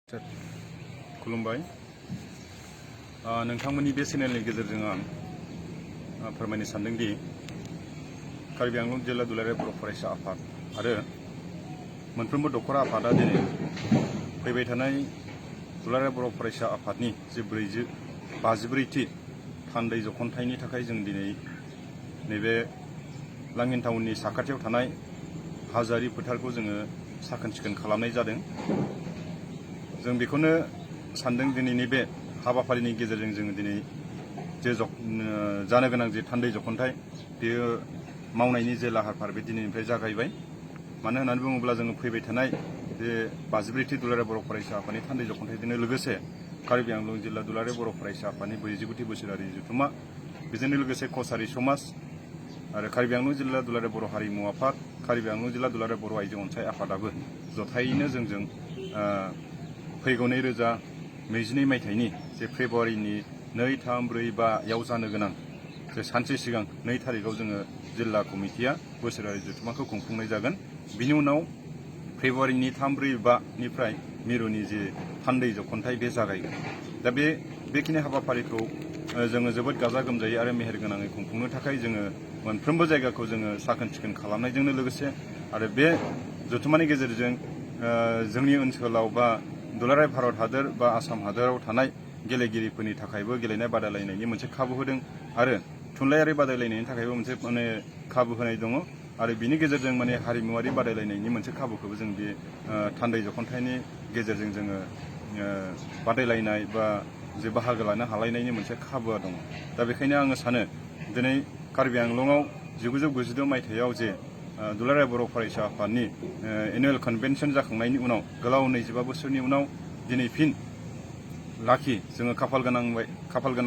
खुलुमबाय नोंथांमोननि बे चेनेलनि गेजेरजों आं फोरमायनो सानदोंदि कार्बि आंलं जिल्ला दुलाराय बर' फरायसा आफाद आरो मोनफ्रोमबो दखरा आफादा दिनै फैबाय थानाय दुलाराय बर' फरायसा आफादनि जे 54थि थान्दै जख'न्थाइनि थाखाय जों दिनै नैबे लांहिन टाउननि साखाथियाव थानाय हाजारि फोथारखौ जोङो साखोन सिखोन खालामनाय जादों। जों बेखौनो सानदों दिनैनि बे हाबाफारिनि गेजेरजों जोङो दिनै जे जानो गोनां जे थान्दै जख'न्थाइ बेयो मावनायनि जे लाहार फाहार बे दिनैनिफ्राय जागायबाय। मानो होननानै बुङोब्ला जोङो फैबाय थानाय जे 54थि दुलाराय बर' फरायसा आफादनि थान्दै जख'न्थाइजोंनो लोगोसे कार्बि आंलं जिल्ला दुलाराय बर' फरायसा आफादनि 49थि बोसोरारि जथुम्मा, बेजोंनो लोगोसे कसारि समाज आरो कार्बि आंलं जिल्ला दुलाराय बर' हारिमु आफाद, कार्बि आंलं जिल्ला दुलाराय बर' आइजो अनसाय आफादाबो जथायैनो जोंजों फैगौ 2022 मायथाइनि जे फेब्रुवारिनि 2, 3, 4, 5 जानो गोनां जे सानसे सिगां 2 थारिखआव जोङो जिल्ला कमिटिया बोसोरारि जथुम्माखौ खुंफुंनाय जागोन। बिनि उनाव फेब्रुवारिनि 3, 4, 5 निफ्राय मिरुनि जे थान्दै जख'न्थाइ बे जागायगोन। दा बेखिनि हाबाफारिखौ जोङो जोबोद गाजा गोमजायै आरो मेहेर गोनाङै खुंफुंनो थाखाय जोङो मोनफ्रोमबो जायगाखौ जोङो साखोन सिखोन खालामनायजोंनो लोगोसे आरो बे जथुम्मानि गेजेरजों जोंनि ओनसोलाव बा दुलाराय भारत हादर बा आसाम हादराव थानाय गेलेगिरिफोरनि थाखायबो गेलेनाय बादायलायनायनि मोनसे खाबु होदों आरो थुनलाइयारि बादायलायनायनि थाखायबो मोनसे खाबु होनाय दङ आरो बिनि गेजेरजों हारिमुवारि बादायलायनायनि मोनसे खाबुखौबो जों बे थान्दै जख'न्थाइनि गेजेरजों जोङो बादायलायनाय बा जे बाहागो लानो हालायनायनि मोनसे खाबुआ दङ। दा बेखायनो आङो सानो दिनै कार्बि आंलंआव 1992 मायथाइयाव जे दुलाराय बर' फरायसा आफादनि एनुवेल कनभेनसन जाखांनायनि उनाव गोलाव 25 बोसोरनि उनाव दिनै फिन लाखि जोङो खाफाल गोनां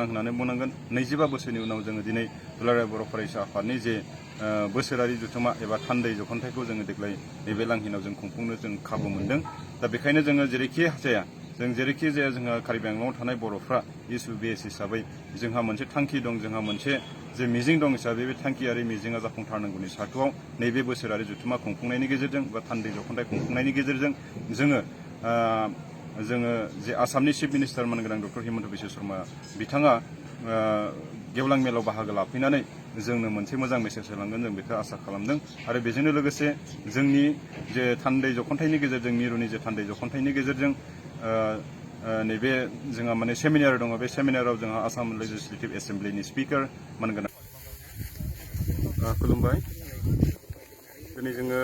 होननानै बुंनांगोन। 25 बोसोरनि उनाव जोङो दिनै दुलाराय बर' फरायसा आफादनि जे बोसोरारि जथुम्मा एबा थान्दै जख'न्थाइखौ जोङो देग्लाय नैबे लांहिनाव जों खुंफुंनो जों खाबु मोनदों। दा बेखायनो जोङो जेरैखि जाया जोंहा कार्बि आंलंआव थानाय बर'फ्रा SUBS हिसाबै जोंहा मोनसे थांखि दं, जोंहा मोनसे जे मिजिं दं हिसाबै बे थांखि आरो मिजिंआ जाफुंथारनांगौनि सार्थआव नैबे बोसोरारि जथुम्मा खुंफुंनायनि गेजेरजों बा थान्दै जख'न्थाइ खुंफुंनायनि गेजेरजों जोङो जे आसामनि चिफ मिनिस्टार मानगोनां डक्टर हिमन्त बिश्व शर्मा बिथाङा गेवलां मेलाव बाहागो लाफैनानै जोंनो मोनसे मोजां मेसेज होलांगोन जों बेखौ आसा खालामदों। आरो बेजोंनो लोगोसे जोंनि जे थान्दै जख'न्थाइनि गेजेरजों मिरुनि जे थान्दै जख'न्थाइनि गेजेरजों नैबे जोंहा सेमिनार दङ। बे सेमिनाराव जोंहा आसाम लेजिस्लेटिभ एसेम्ब्लिनि स्पिकार मानगोनां खुलुमबाय। दिनै जोङो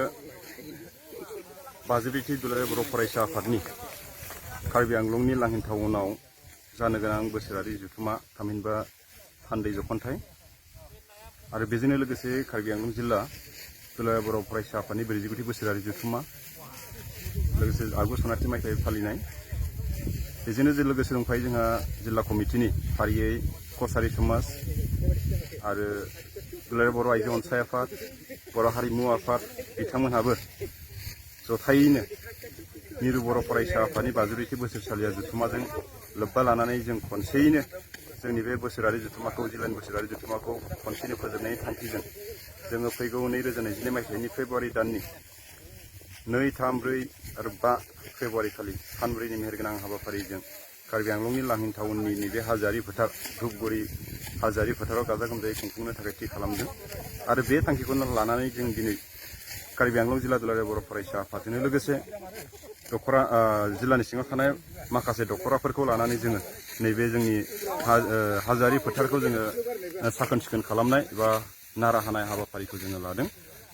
52थि दुलाराय बर' फरायसा आफादनि कार्बि आंलंनि लांहिन टाउनाव जानो गोनां बोसोरारि जथुम्मा थामहिनबा थान्दै जख'न्थाइ आरो बेजोंनो लोगोसे कार्बि आंलं जिल्ला दुलाराय बर' फरायसा आफादनि 49थि बोसोरारि जथुम्मा लोगोसे आगु सनाथि मायथाइ फालिनाय, बेजोंनो लोगोसे दंफायो जोंहा जिल्ला कमिटिनि फारियै कसारि समाज आरो दुलाराय बर' आइजो अनसाय आफाद, बर' हारिमु आफाद बिथांमोनहाबो जथायैनो मिरु बर' फरायसा आफादनि 52थि बोसोरसालिया जथुम्माजों लोब्बा लानानै जों खनसेयैनो जोंनि बे बोसोरारि जथुम्माखौ जिल्लानि बोसोरारि जथुम्माखौ खनसेनो फोजोबनायनि थांखिजों जोङो फैगौ 2022 मायथाइनि फेब्रुवारि दाननि 2, 3, 4 आरो 5 फेब्रुवारि खालि सानब्रैनि मेहेरगोनां हाबाफारिजों कार्बि आंलंनि लांहिन टाउननि नैबे हाजारि फोथार धुपगुरि हाजारि फोथाराव गाजा गोमजायै खुंफुंनो थाखाय थि खालामदों। आरो बे थांखिखौनो लानानै जों दिनै कार्बि आंलं जिल्ला दुलाराय बर' फरायसा आफादजों लोगोसे जिल्लानि सिङाव थानाय माखासे दखराफोरखौ लानानै जोङो नैबे जोंनि हाजारि फोथारखौ जोङो साखोन सिखोन खालामनाय बा नारा हानाय हाबाफारिखौ जोङो लादों।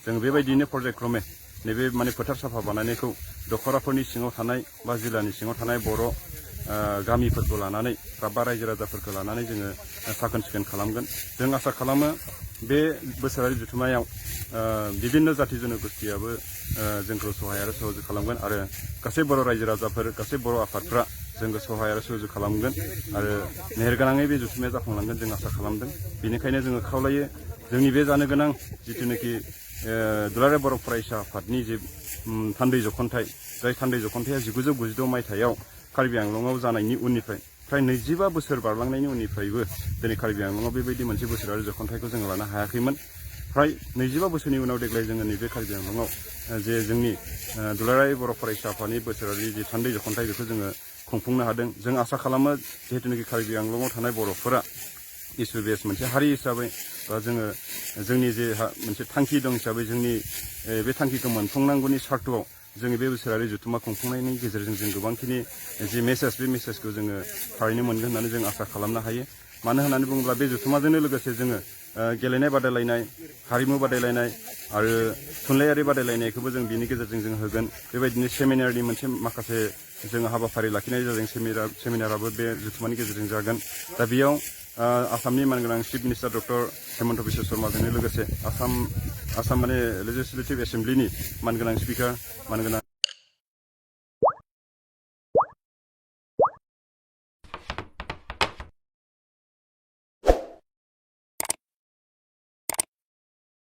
जों बेबायदियैनो पर्यायक्रमे नैबे फोथार साफा बानायनायखौ दखराफोरनि सिङाव थानाय बा जिल्लानि सिङाव थानाय बर' गामिफोरखौ लानानै बा रायजो राजाफोरखौ लानानै जोङो साखोन सिखोन खालामगोन। जों आसा खालामो बे बोसोरारि जथुम्मायाव बिभिन्न जाथि जनगोष्ठियाबो जोंखौ सहाय आरो सहयोग खालामगोन आरो गासै बर' रायजो राजाफोर गासै बर' आफादफ्रा जोंखौ सहाय आरो सहयोग खालामगोन आरो मेहेरगोनाङै बे जथुम्माया जाफुंलांगोन जों आसा खालामदों। बेनिखायनो जोङो खावलायो जोंनि बे जानो गोनां जिथुनाखि दुलाराय बर' फरायसा आफादनि जे थान्दै जख'न्थाइ, जाय थान्दै जख'न्थाइया 1992 मायथाइयाव कार्बि आंलंआव जानायनि उननिफ्राय फ्राय 25 बोसोर बारलांनायनि उननिफ्रायबो दिनै कार्बि आंलंआव बेबायदि मोनसे बोसोरारि जख'न्थाइखौ जों लानो हायाखैमोन। फ्राय 25 बोसोरनि उनाव देग्लाय जोङो नैबे कार्बि आंलंआव जे जोंनि दुलाराय बर' फरायसा आफादनि बोसोरारि जे थान्दै जख'न्थाइ बेखौ जोङो खुंफुंनो हादों। जों आसा खालामो जिहेतुनाखि कार्बि आंलंआव थानाय बर'फोरा इसु बेस मोनसे हारि हिसाबै बा जोङो जोंनि जे मोनसे थांखि दं हिसाबै जोंनि बे थांखिखौ मोनफुंनांगौनि सार्थआव जोंनि बे बोसोरारि जथुम्मा खुंफुंनायनि गेजेरजों जों गोबांखिनि जि मेसेज बे मेसेजखौ जोङो थारैनो मोनगोन होननानै जों आसा खालामनो हायो। मानो होननानै बुङोब्ला बे जथुम्माजोंनो लोगोसे जोङो गेलेनाय बादायलायनाय, हारिमु बादायलायनाय आरो थुनलाइयारि बादायलायनायखौबो जों बिनि गेजेरजों जों होगोन। बेबायदिनो सेमिनारनि मोनसे माखासे जोङो हाबाफारि लाखिनाय जादों। सेमिनाराबो बे जथुम्मानि गेजेरजों जागोन। दा बेयाव आसामनि मानगोनां chief minister doctor Himanta Biswa शर्माजों लोगोसे आसाम माने लेजिस्लेटिभ एसेम्ब्लिनि मानगोनां स्पिकार, मानगोनां